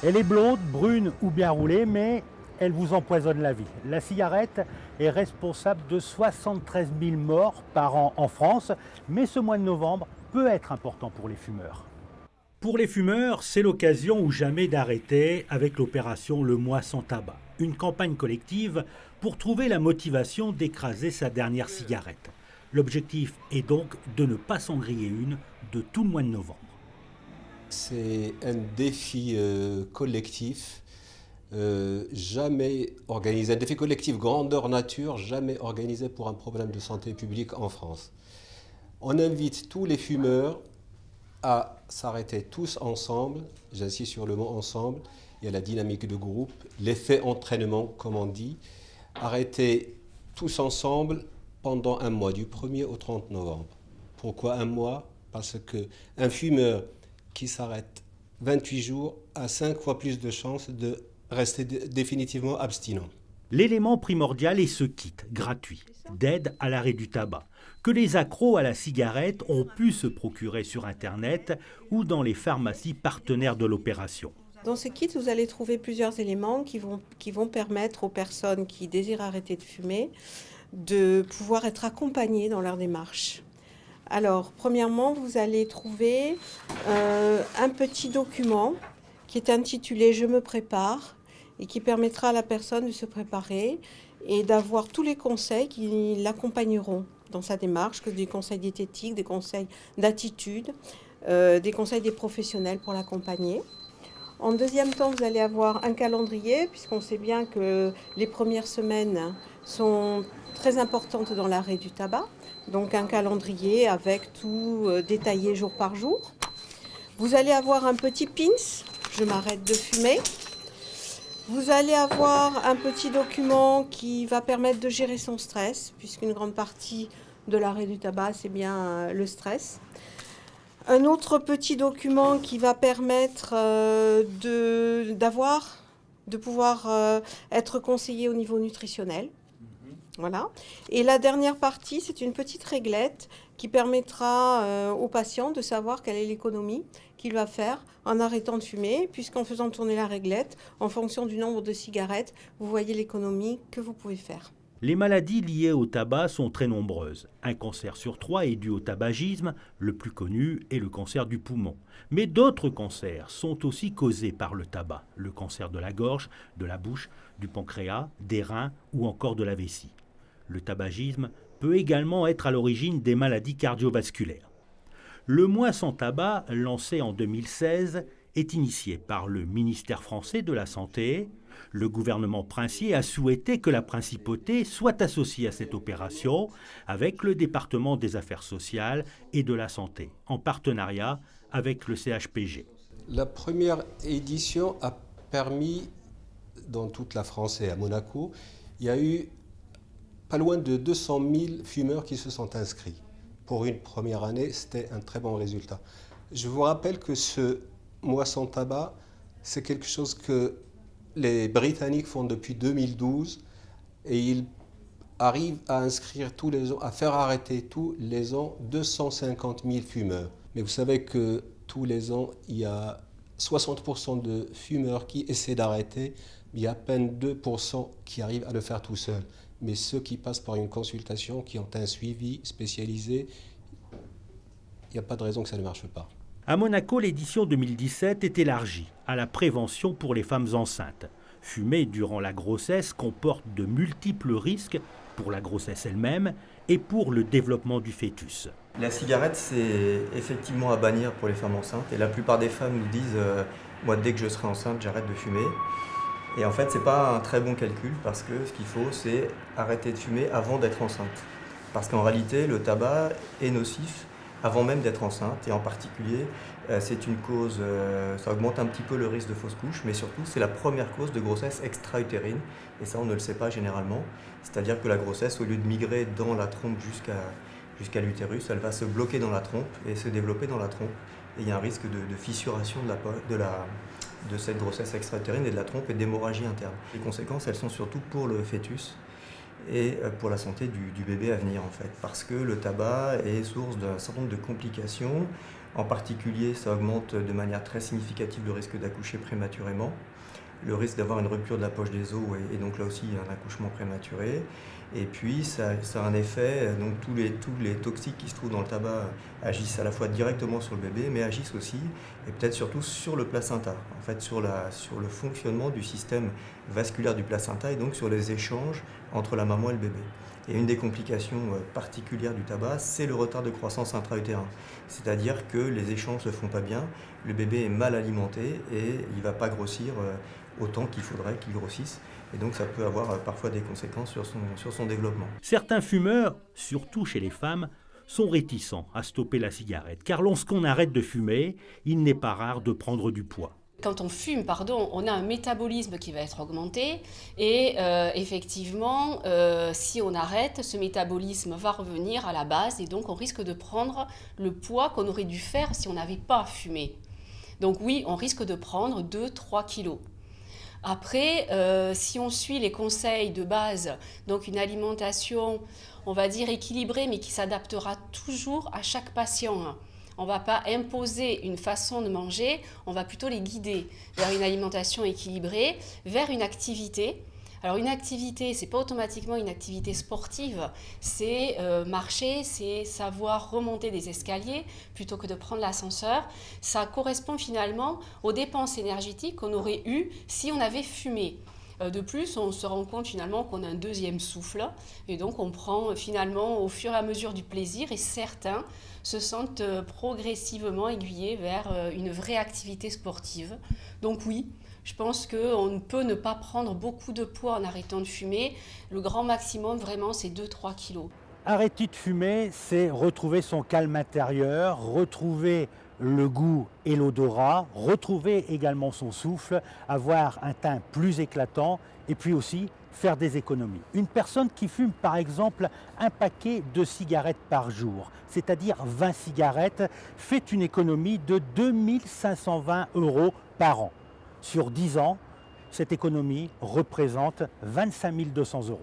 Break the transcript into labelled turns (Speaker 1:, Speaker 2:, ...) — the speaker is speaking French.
Speaker 1: Elle est blonde, brune ou bien roulée, mais elle vous empoisonne la vie. La cigarette est responsable de 73 000 morts par an en France, mais ce mois de novembre peut être important pour les fumeurs. Pour les fumeurs, c'est l'occasion ou jamais d'arrêter avec l'opération Le Mois sans tabac, une campagne collective pour trouver la motivation d'écraser sa dernière cigarette. L'objectif est donc de ne pas s'en griller une de tout le mois de novembre.
Speaker 2: C'est un défi collectif, jamais organisé, un défi collectif grandeur nature, jamais organisé pour un problème de santé publique en France. On invite tous les fumeurs à s'arrêter tous ensemble, j'insiste sur le mot ensemble, il y a la dynamique de groupe, l'effet entraînement comme on dit, arrêter tous ensemble pendant un mois, du 1er au 30 novembre. Pourquoi un mois? Parce qu'un fumeur qui s'arrête 28 jours a 5 fois plus de chances de rester définitivement abstinent.
Speaker 1: L'élément primordial est ce kit gratuit d'aide à l'arrêt du tabac que les accros à la cigarette ont pu se procurer sur Internet ou dans les pharmacies partenaires de l'opération.
Speaker 3: Dans ce kit, vous allez trouver plusieurs éléments qui vont permettre aux personnes qui désirent arrêter de fumer de pouvoir être accompagnées dans leur démarche. Alors, premièrement, vous allez trouver un petit document qui est intitulé « Je me prépare » et qui permettra à la personne de se préparer et d'avoir tous les conseils qui l'accompagneront dans sa démarche, que des conseils diététiques, des conseils d'attitude, des conseils des professionnels pour l'accompagner. En deuxième temps, vous allez avoir un calendrier, puisqu'on sait bien que les premières semaines sont très importantes dans l'arrêt du tabac. Donc un calendrier avec tout détaillé jour par jour. Vous allez avoir un petit pins, je m'arrête de fumer. Vous allez avoir un petit document qui va permettre de gérer son stress, puisqu'une grande partie de l'arrêt du tabac, c'est bien le stress. Un autre petit document qui va permettre de pouvoir être conseillé au niveau nutritionnel. Voilà. Et la dernière partie, c'est une petite réglette qui permettra au patient de savoir quelle est l'économie qu'il va faire en arrêtant de fumer, puisqu'en faisant tourner la réglette, en fonction du nombre de cigarettes, vous voyez l'économie que vous pouvez faire.
Speaker 1: Les maladies liées au tabac sont très nombreuses. Un cancer sur 3 est dû au tabagisme, le plus connu est le cancer du poumon. Mais d'autres cancers sont aussi causés par le tabac, le cancer de la gorge, de la bouche, du pancréas, des reins ou encore de la vessie. Le tabagisme peut également être à l'origine des maladies cardiovasculaires. Le mois sans tabac, lancé en 2016, est initié par le ministère français de la Santé. Le gouvernement princier a souhaité que la principauté soit associée à cette opération avec le département des affaires sociales et de la santé, en partenariat avec le CHPG.
Speaker 2: La première édition a permis, dans toute la France et à Monaco, il y a eu pas loin de 200 000 fumeurs qui se sont inscrits. Pour une première année, c'était un très bon résultat. Je vous rappelle que ce mois sans tabac, c'est quelque chose que les Britanniques font depuis 2012 et ils arrivent à inscrire tous les ans, à faire arrêter tous les ans 250 000 fumeurs. Mais vous savez que tous les ans, il y a 60% de fumeurs qui essaient d'arrêter, mais il y a à peine 2% qui arrivent à le faire tout seuls. Mais ceux qui passent par une consultation, qui ont un suivi spécialisé, il n'y a pas de raison que ça ne marche pas.
Speaker 1: À Monaco, l'édition 2017 est élargie à la prévention pour les femmes enceintes. Fumer durant la grossesse comporte de multiples risques pour la grossesse elle-même et pour le développement du fœtus.
Speaker 4: La cigarette, c'est effectivement à bannir pour les femmes enceintes. Et la plupart des femmes nous disent moi, dès que je serai enceinte, j'arrête de fumer. Et en fait, ce n'est pas un très bon calcul parce que ce qu'il faut, c'est arrêter de fumer avant d'être enceinte. Parce qu'en réalité, le tabac est nocif avant même d'être enceinte. Et en particulier, c'est une cause, ça augmente un petit peu le risque de fausse couche, mais surtout, c'est la première cause de grossesse extra-utérine. Et ça, on ne le sait pas généralement. C'est-à-dire que la grossesse, au lieu de migrer dans la trompe jusqu'à l'utérus, elle va se bloquer dans la trompe et se développer dans la trompe. Et il y a un risque de fissuration de cette grossesse extra-utérine et de la trompe et d'hémorragie interne. Les conséquences, elles sont surtout pour le fœtus. et pour la santé du bébé à venir en fait. Parce que le tabac est source d'un certain nombre de complications. En particulier, ça augmente de manière très significative le risque d'accoucher prématurément, le risque d'avoir une rupture de la poche des os et donc là aussi un accouchement prématuré. Et puis ça a un effet, donc tous les toxiques qui se trouvent dans le tabac agissent à la fois directement sur le bébé, mais agissent aussi, et peut-être surtout sur le placenta, en fait sur le fonctionnement du système vasculaire du placenta et donc sur les échanges entre la maman et le bébé. Et une des complications particulières du tabac, c'est le retard de croissance intra-utérin. C'est-à-dire que les échanges ne se font pas bien, le bébé est mal alimenté et il ne va pas grossir autant qu'il faudrait qu'il grossisse. Et donc ça peut avoir parfois des conséquences sur son développement.
Speaker 1: Certains fumeurs, surtout chez les femmes, sont réticents à stopper la cigarette, car lorsqu'on arrête de fumer, il n'est pas rare de prendre du poids.
Speaker 5: Quand on fume, on a un métabolisme qui va être augmenté et effectivement, si on arrête, ce métabolisme va revenir à la base et donc on risque de prendre le poids qu'on aurait dû faire si on n'avait pas fumé. Donc oui, on risque de prendre 2-3 kilos. Après, si on suit les conseils de base, donc une alimentation, on va dire équilibrée, mais qui s'adaptera toujours à chaque patient. On ne va pas imposer une façon de manger, on va plutôt les guider vers une alimentation équilibrée, vers une activité. Alors une activité, ce n'est pas automatiquement une activité sportive, c'est marcher, c'est savoir remonter des escaliers plutôt que de prendre l'ascenseur. Ça correspond finalement aux dépenses énergétiques qu'on aurait eues si on avait fumé. De plus, on se rend compte finalement qu'on a un deuxième souffle et donc on prend finalement au fur et à mesure du plaisir et certains se sentent progressivement aiguillés vers une vraie activité sportive. Donc oui, je pense qu'on peut ne pas prendre beaucoup de poids en arrêtant de fumer. Le grand maximum vraiment c'est 2-3 kilos.
Speaker 1: Arrêter de fumer, c'est retrouver son calme intérieur, retrouver le goût et l'odorat, retrouver également son souffle, avoir un teint plus éclatant et puis aussi faire des économies. Une personne qui fume par exemple un paquet de cigarettes par jour, c'est-à-dire 20 cigarettes, fait une économie de 2 520 € par an. Sur 10 ans, cette économie représente 25 200 €.